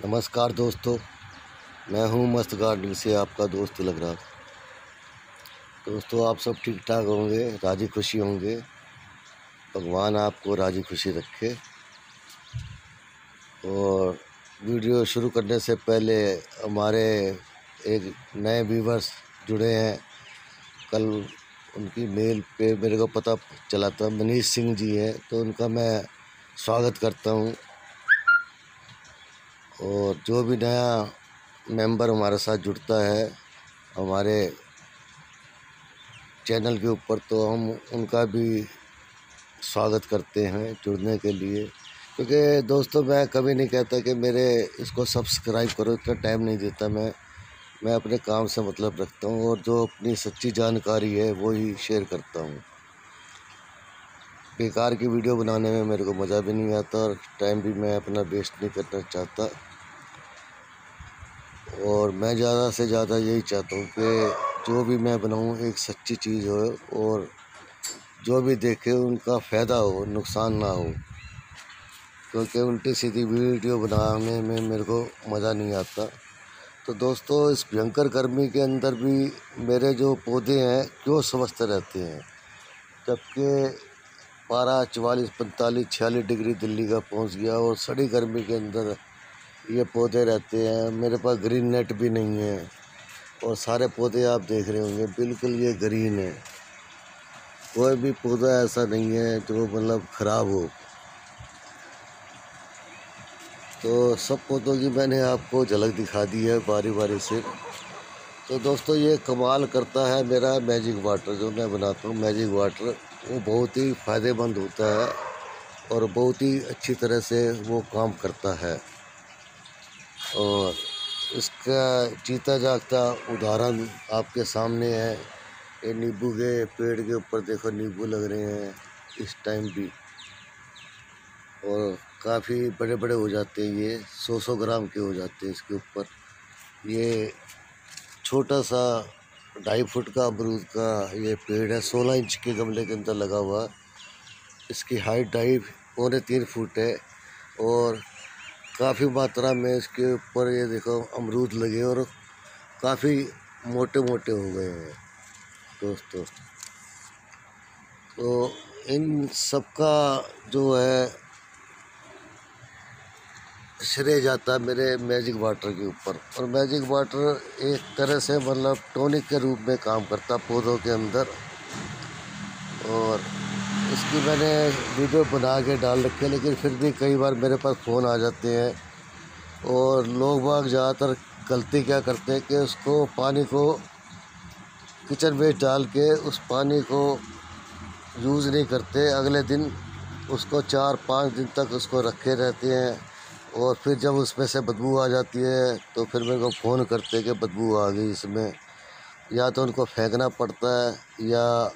नमस्कार दोस्तों, मैं हूं मस्त गार्डनिंग से आपका दोस्त लग रहा। दोस्तों, आप सब ठीक ठाक होंगे, राजी खुशी होंगे। भगवान आपको राजी खुशी रखे। और वीडियो शुरू करने से पहले हमारे एक नए व्यूवर्स जुड़े हैं। कल उनकी मेल पे मेरे को पता चला था, मनीष सिंह जी हैं, तो उनका मैं स्वागत करता हूं। और जो भी नया मेंबर हमारे साथ जुड़ता है हमारे चैनल के ऊपर, तो हम उनका भी स्वागत करते हैं जुड़ने के लिए। क्योंकि दोस्तों, मैं कभी नहीं कहता कि मेरे इसको सब्सक्राइब करो, इतना टाइम नहीं देता। मैं अपने काम से मतलब रखता हूं और जो अपनी सच्ची जानकारी है वो ही शेयर करता हूं। बेकार की वीडियो बनाने में मेरे को मज़ा भी नहीं आता और टाइम भी मैं अपना वेस्ट नहीं करना चाहता। और मैं ज़्यादा से ज़्यादा यही चाहता हूँ कि जो भी मैं बनाऊँ एक सच्ची चीज़ हो और जो भी देखे उनका फ़ायदा हो, नुकसान ना हो। क्योंकि उल्टी सीधी वीडियो बनाने में मेरे को मज़ा नहीं आता। तो दोस्तों, इस भयंकर गर्मी के अंदर भी मेरे जो पौधे हैं क्यों स्वस्थ रहते हैं, जबकि पारा 44, 45, 46 डिग्री दिल्ली का पहुँच गया और सड़ी गर्मी के अंदर ये पौधे रहते हैं। मेरे पास ग्रीन नेट भी नहीं है और सारे पौधे आप देख रहे होंगे बिल्कुल ये ग्रीन है। कोई भी पौधा ऐसा नहीं है जो मतलब ख़राब हो। तो सब पौधों की मैंने आपको झलक दिखा दी है बारी बारी से। तो दोस्तों, ये कमाल करता है मेरा मैजिक वाटर जो मैं बनाता हूँ। मैजिक वाटर वो बहुत ही फ़ायदेमंद होता है और बहुत ही अच्छी तरह से वो काम करता है। और इसका जीता जागता उदाहरण आपके सामने है। ये नींबू के पेड़ के ऊपर देखो, नींबू लग रहे हैं इस टाइम भी, और काफ़ी बड़े बड़े हो जाते हैं। ये 100 ग्राम के हो जाते हैं इसके ऊपर। ये छोटा सा 2.5 फुट का अमरूद का ये पेड़ है, 16 इंच के गमले के अंदर लगा हुआ। इसकी हाइट 2.5-3 फुट है और काफ़ी मात्रा में इसके ऊपर ये देखो अमरूद लगे और काफ़ी मोटे मोटे हो गए हैं दोस्तों। तो इन सब का जो है श्रेय जाता है मेरे मैजिक वाटर के ऊपर। और मैजिक वाटर एक तरह से मतलब टॉनिक के रूप में काम करता पौधों के अंदर। और इसकी मैंने वीडियो बना के डाल रखी है, लेकिन फिर भी कई बार मेरे पास फ़ोन आ जाते हैं और लोग बाग ज़्यादातर गलती क्या करते हैं कि उसको पानी को किचन वेस्ट डाल के उस पानी को यूज़ नहीं करते। अगले दिन उसको 4-5 दिन तक उसको रखे रहते हैं और फिर जब उसमें से बदबू आ जाती है तो फिर मेरे को फ़ोन करते हैं कि बदबू आ गई इसमें। या तो उनको फेंकना पड़ता है या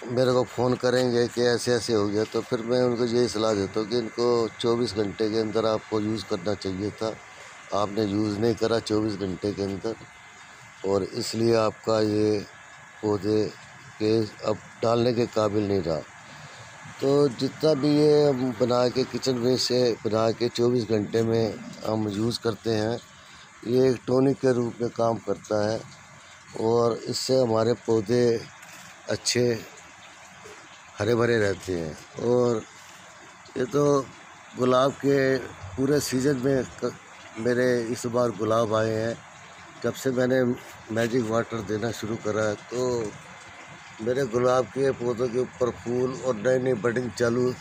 मेरे को फ़ोन करेंगे कि ऐसे ऐसे हो गया। तो फिर मैं उनको यही सलाह देता हूँ कि इनको 24 घंटे के अंदर आपको यूज़ करना चाहिए था। आपने यूज़ नहीं करा 24 घंटे के अंदर, और इसलिए आपका ये पौधे के अब डालने के काबिल नहीं रहा। तो जितना भी ये हम बना के किचन वेस्ट से बना के 24 घंटे में हम यूज़ करते हैं, ये एक टॉनिक के रूप में काम करता है और इससे हमारे पौधे अच्छे हरे भरे रहते हैं। और ये तो गुलाब के पूरे सीज़न में मेरे इस बार गुलाब आए हैं। जब से मैंने मैजिक वाटर देना शुरू करा है तो मेरे गुलाब के पौधों के ऊपर फूल और नई नई बडिंग चालू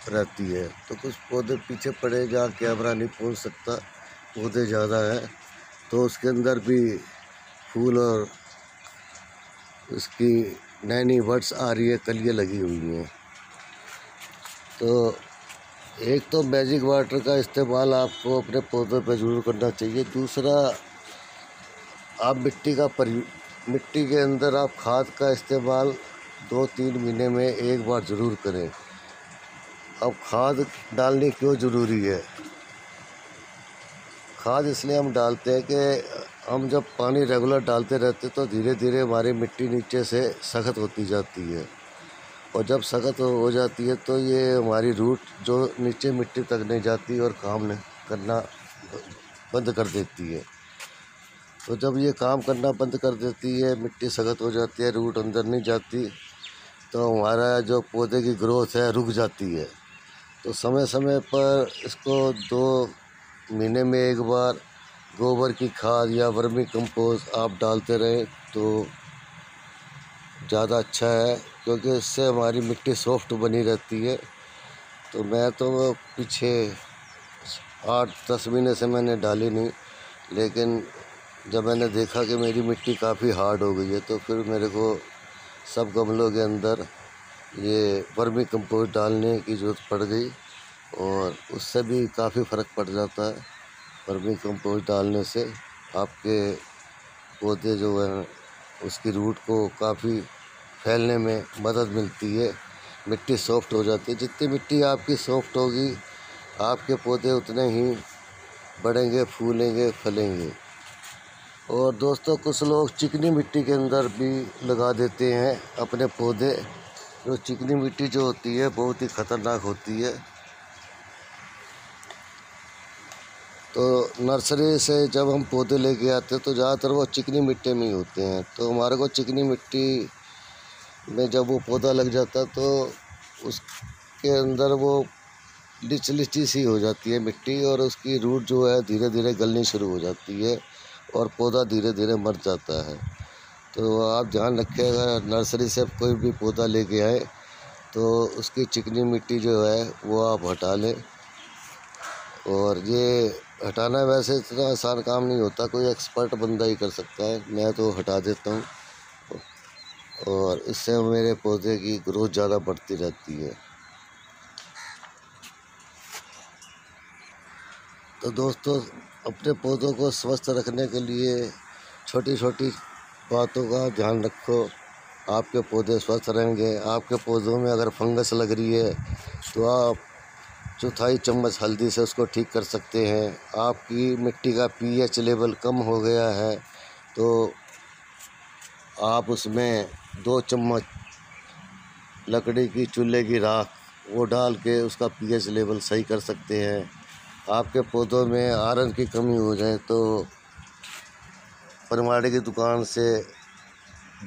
रहती है। तो कुछ पौधे पीछे पड़े जहाँ कैमरा नहीं पहुँच सकता, पौधे ज़्यादा हैं, तो उसके अंदर भी फूल और उसकी नई नई बड्स आ रही है, कलियाँ लगी हुई हैं। तो एक तो मैजिक वाटर का इस्तेमाल आपको अपने पौधों पर ज़रूर करना चाहिए। दूसरा, आप मिट्टी के अंदर आप खाद का इस्तेमाल 2-3 महीने में एक बार ज़रूर करें। अब खाद डालनी क्यों ज़रूरी है? खाद इसलिए हम डालते हैं कि हम जब पानी रेगुलर डालते रहते तो धीरे धीरे हमारी मिट्टी नीचे से सख्त होती जाती है और जब सख्त हो जाती है तो ये हमारी रूट जो नीचे मिट्टी तक नहीं जाती और काम नहीं करना बंद कर देती है। तो जब ये काम करना बंद कर देती है, मिट्टी सख्त हो जाती है, रूट अंदर नहीं जाती, तो हमारा जो पौधे की ग्रोथ है रुक जाती है। तो समय समय पर इसको 2 महीने में एक बार गोबर की खाद या वर्मी कंपोस्ट आप डालते रहें तो ज़्यादा अच्छा है, क्योंकि इससे हमारी मिट्टी सॉफ्ट बनी रहती है। तो मैं तो पीछे 8-10 महीने से मैंने डाली नहीं, लेकिन जब मैंने देखा कि मेरी मिट्टी काफ़ी हार्ड हो गई है तो फिर मेरे को सब गमलों के अंदर ये वर्मी कंपोस्ट डालने की ज़रूरत पड़ गई और उससे भी काफ़ी फ़र्क पड़ जाता है। वर्मी कंपोस्ट डालने से आपके पौधे जो हैं उसकी रूट को काफ़ी फैलने में मदद मिलती है, मिट्टी सॉफ्ट हो जाती है। जितनी मिट्टी आपकी सॉफ्ट होगी आपके पौधे उतने ही बढ़ेंगे, फूलेंगे, फलेंगे। और दोस्तों कुछ लोग चिकनी मिट्टी के अंदर भी लगा देते हैं अपने पौधे। जो चिकनी मिट्टी जो होती है बहुत ही ख़तरनाक होती है। तो नर्सरी से जब हम पौधे लेके आते हैं तो ज़्यादातर वो चिकनी मिट्टी में ही होते हैं। तो हमारे को चिकनी मिट्टी में जब वो पौधा लग जाता है तो उसके अंदर वो लिची सी हो जाती है मिट्टी और उसकी रूट जो है धीरे धीरे गलनी शुरू हो जाती है और पौधा धीरे धीरे मर जाता है। तो आप ध्यान रखिएगा, नर्सरी से कोई भी पौधा लेके आए तो उसकी चिकनी मिट्टी जो है वो आप हटा लें। और ये हटाना वैसे इतना आसान काम नहीं होता, कोई एक्सपर्ट बंदा ही कर सकता है, मैं तो हटा देता हूँ और इससे मेरे पौधे की ग्रोथ ज़्यादा बढ़ती रहती है। तो दोस्तों अपने पौधों को स्वस्थ रखने के लिए छोटी छोटी बातों का ध्यान रखो, आपके पौधे स्वस्थ रहेंगे। आपके पौधों में अगर फंगस लग रही है तो आप 1/4 चम्मच हल्दी से उसको ठीक कर सकते हैं। आपकी मिट्टी का पीएच लेवल कम हो गया है तो आप उसमें 2 चम्मच लकड़ी की चूल्हे की राख वो डाल के उसका पीएच लेवल सही कर सकते हैं। आपके पौधों में आयरन की कमी हो जाए तो पनवाड़ी की दुकान से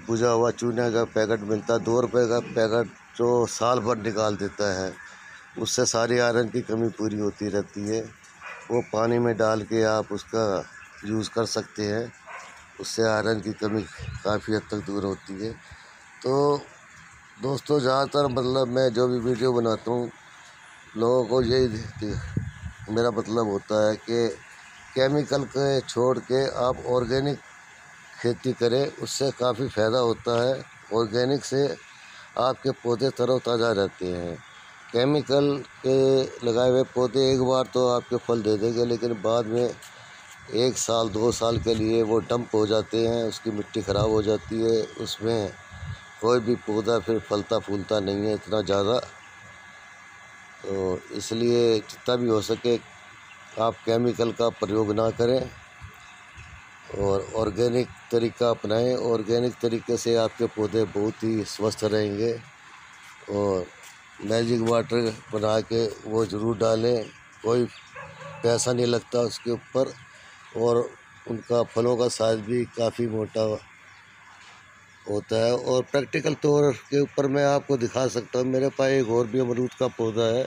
बुझा हुआ चूने का पैकेट मिलता है, 2 रुपये का पैकेट, जो साल भर निकाल देता है। उससे सारी आयरन की कमी पूरी होती रहती है। वो पानी में डाल के आप उसका यूज़ कर सकते हैं, उससे आयरन की कमी काफ़ी हद तक दूर होती है। तो दोस्तों ज़्यादातर मतलब मैं जो भी वीडियो बनाता हूँ लोगों को यही मेरा मतलब होता है कि केमिकल के छोड़ के आप ऑर्गेनिक खेती करें, उससे काफ़ी फ़ायदा होता है। ऑर्गेनिक से आपके पौधे तरोताज़ा रहते हैं। केमिकल के लगाए हुए पौधे एक बार तो आपके फल दे देंगे, लेकिन बाद में 1 साल 2 साल के लिए वो डंप हो जाते हैं, उसकी मिट्टी ख़राब हो जाती है, उसमें कोई भी पौधा फिर फलता फूलता नहीं है इतना ज़्यादा। तो इसलिए जितना भी हो सके आप केमिकल का प्रयोग ना करें और ऑर्गेनिक तरीका अपनाएं। ऑर्गेनिक तरीके से आपके पौधे बहुत ही स्वस्थ रहेंगे। और मैजिक वाटर बना के वो ज़रूर डालें, कोई पैसा नहीं लगता उसके ऊपर और उनका फलों का साइज़ भी काफ़ी मोटा होता है। और प्रैक्टिकल तौर के ऊपर मैं आपको दिखा सकता हूँ, मेरे पास एक और भी अमरूद का पौधा है,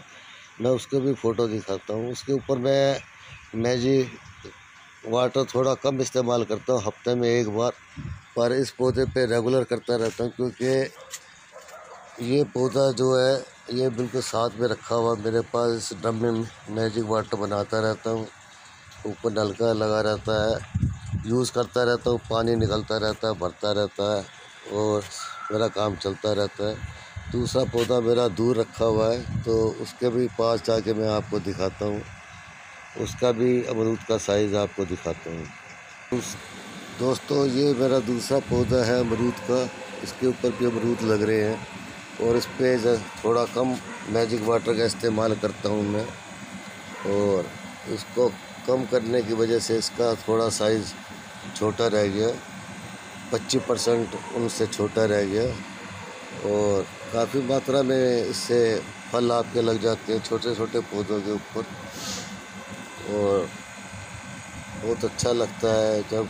मैं उसको भी फ़ोटो दिखाता हूँ। उसके ऊपर मैं मैजिक वाटर थोड़ा कम इस्तेमाल करता हूँ, हफ्ते में 1 बार, पर इस पौधे पे रेगुलर करता रहता हूँ, क्योंकि ये पौधा जो है ये बिल्कुल साथ में रखा हुआ मेरे पास। इस ड्रम में मैजिक वाटर बनाता रहता हूँ, ऊपर नलका लगा रहता है, यूज़ करता रहता हूँ, पानी निकलता रहता है, भरता रहता है और मेरा काम चलता रहता है। दूसरा पौधा मेरा दूर रखा हुआ है तो उसके भी पास जाके मैं आपको दिखाता हूँ, उसका भी अमरूद का साइज़ आपको दिखाता हूँ। दोस्तों ये मेरा दूसरा पौधा है अमरूद का, इसके ऊपर भी अमरूद लग रहे हैं और इस पर थोड़ा कम मैजिक वाटर का इस्तेमाल करता हूँ मैं, और इसको कम करने की वजह से इसका थोड़ा साइज़ छोटा रह गया, 25% उनसे छोटा रह गया। और काफ़ी मात्रा में इससे फल आपके लग जाते हैं छोटे छोटे पौधों के ऊपर, और बहुत अच्छा लगता है जब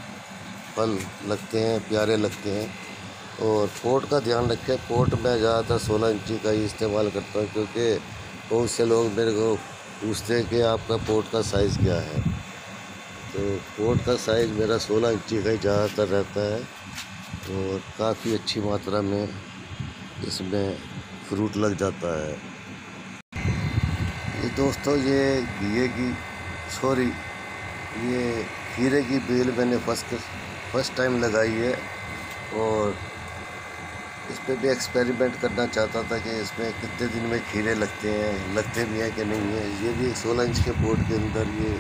फल लगते हैं, प्यारे लगते हैं। और पोट का ध्यान रखें, पोट में ज़्यादातर 16 इंची का ही इस्तेमाल करता हूँ, क्योंकि बहुत से लोग मेरे को पूछते हैं कि आपका पोट का साइज़ क्या है। तो पोट का साइज़ मेरा 16 इंची का ही ज़्यादातर रहता है, और काफ़ी अच्छी मात्रा में इसमें फ्रूट लग जाता है। ये दोस्तों ये खीरे की बेल मैंने फर्स्ट टाइम लगाई है, और इस पर भी एक्सपेरिमेंट करना चाहता था कि इसमें कितने दिन में खीरे लगते भी हैं कि नहीं है। ये भी 16 इंच के पोट के अंदर ये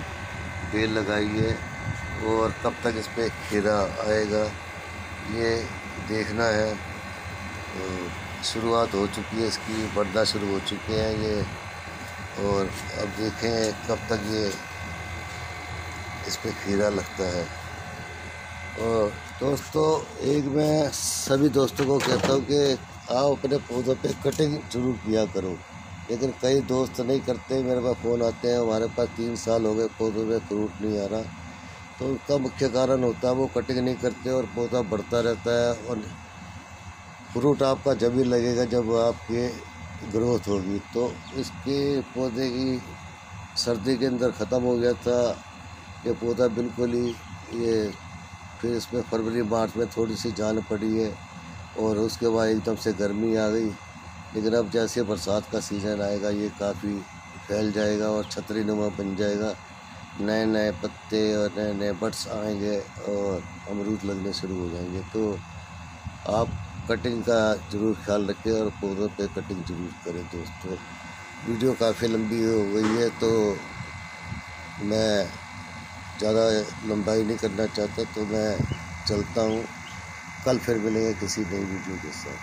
बेल लगाई है, और कब तक इस पर खीरा आएगा ये देखना है। तो शुरुआत हो चुकी है इसकी, बढ़ना शुरू हो चुके हैं ये, और अब देखें कब तक ये इस पर खीरा लगता है। और दोस्तों, एक मैं सभी दोस्तों को कहता हूँ कि आप अपने पौधों पे कटिंग जरूर किया करो, लेकिन कई दोस्त नहीं करते। मेरे पास फ़ोन आते हैं, हमारे पास 3 साल हो गए पौधों में फ्रूट नहीं आ रहा, तो उसका मुख्य कारण होता है वो कटिंग नहीं करते और पौधा बढ़ता रहता है। और फ्रूट आपका जब भी लगेगा जब आपके ग्रोथ होगी। तो इसके पौधे की सर्दी के अंदर ख़त्म हो गया था ये पौधा बिल्कुल ही, ये फिर इसमें फरवरी मार्च में थोड़ी सी जान पड़ी है, और उसके बाद एकदम से गर्मी आ गई। लेकिन अब जैसे बरसात का सीज़न आएगा ये काफ़ी फैल जाएगा और छतरी नुमा बन जाएगा, नए नए पत्ते और नए नए बड्स आएंगे और अमरूद लगने शुरू हो जाएंगे। तो आप कटिंग का ज़रूर ख्याल रखें और पौधों पे कटिंग ज़रूर करें। दोस्तों, वीडियो काफ़ी लंबी हो गई है, तो मैं ज़्यादा लंबाई नहीं करना चाहता, तो मैं चलता हूँ। कल फिर मिलेंगे किसी नई वीडियो के साथ।